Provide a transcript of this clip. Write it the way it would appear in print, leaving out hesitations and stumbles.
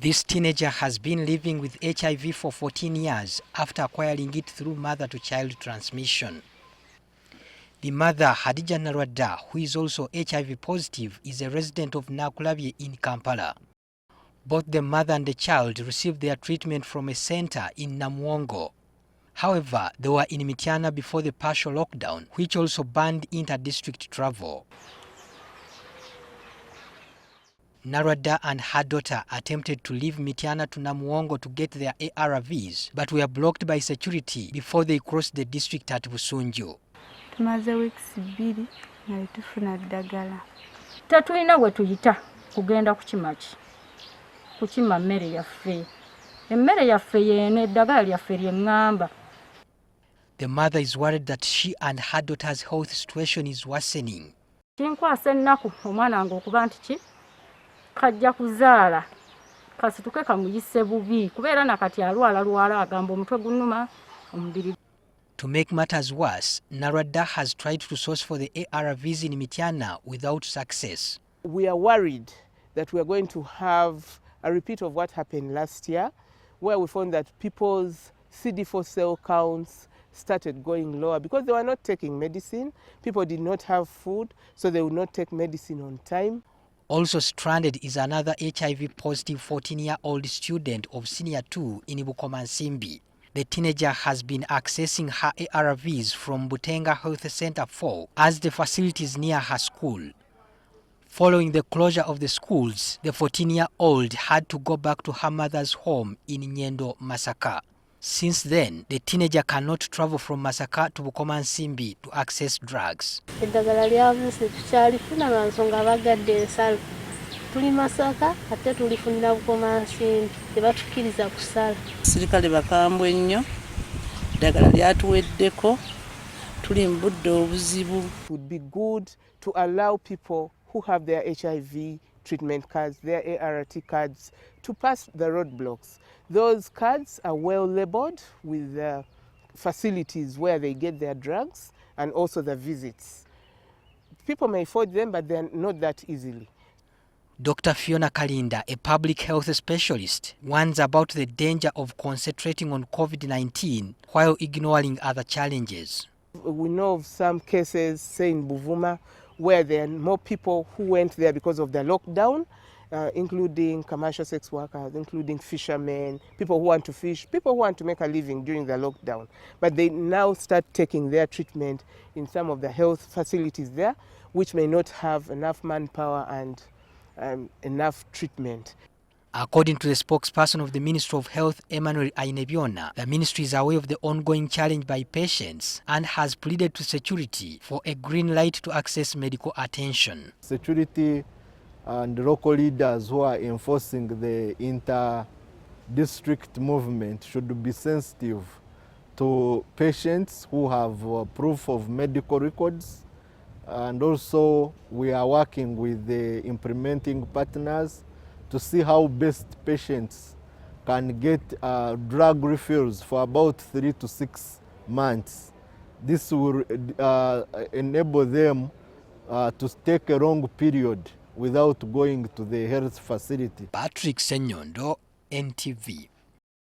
This teenager has been living with HIV for 14 years after acquiring it through mother-to-child transmission. The mother, Hadija Narwadda, who is also HIV positive, is a resident of Nakulabye in Kampala. Both the mother and the child received their treatment from a center in Namuwongo. However, they were in Mityana before the partial lockdown, which also banned inter-district travel. Narwadda and her daughter attempted to leave Mityana to Namuwongo to get their ARVs, but were blocked by security before they crossed the district at Busunju. Tumaze weeks 2 nga tufuna ddagala. Tatulina we tuyita kugenda kukima mmere yaffe. Emmere yaffe yene eddagala lyaffe ly'eŋŋamba. The mother is worried that she and her daughter's health situation is worsening. Tinkwasa ennaku omwana wange okuba nti ki kajja kuzaala kasituke kamuyise bubi kubeera nakati alwala agamba omutwe gunnuma omubiri. To make matters worse, Narwadda has tried to source for the ARVs in Mityana without success. We are worried that we are going to have a repeat of what happened last year, where we found that people's CD4 cell counts started going lower because they were not taking medicine. People did not have food, so they would not take medicine on time. Also stranded is another HIV positive 14-year-old student of Senior 2 in Bukomansimbi. The teenager has been accessing her ARVs from Butenga Health Center 4 as the facility is near her school. Following the closure of the schools, the 14-year-old had to go back to her mother's home in Nyendo, Masaka. Since then, the teenager cannot travel from Masaka to Bukomansimbi to access drugs. Eddagala lyavuse tukyalifuna lwa nsonga bagadde ensalo. Tuli Masaka ate tulifunira Bukomansimbi tebatukkiriza kusala. Sirikale bakambwe nnyo eddagala lyatuweddeko tuli mu budde obuzibu. It would be good to allow people who have their HIV treatment cards, their ART cards, to pass the roadblocks. Those cards are well labeled with the facilities where they get their drugs and also the visits. People may forge them, but they're not that easily. Dr. Fiona Kalinda, a public health specialist, warns about the danger of concentrating on COVID-19 while ignoring other challenges. We know of some cases, say in Buvuma, where there are more people who went there because of the lockdown, including commercial sex workers, including fishermen, people who want to fish, people who want to make a living during the lockdown. But they now start taking their treatment in some of the health facilities there, which may not have enough manpower and enough treatment. According to the spokesperson of the Ministry of Health, Emmanuel Ainebiona, the ministry is aware of the ongoing challenge by patients and has pleaded to security for a green light to access medical attention. Security and local leaders who are enforcing the inter-district movement should be sensitive to patients who have proof of medical records, and also we are working with the implementing partners to see how best patients can get drug refills for about 3 to 6 months. This will enable them to take a long period without going to the health facility. Patrick Senyondo, NTV.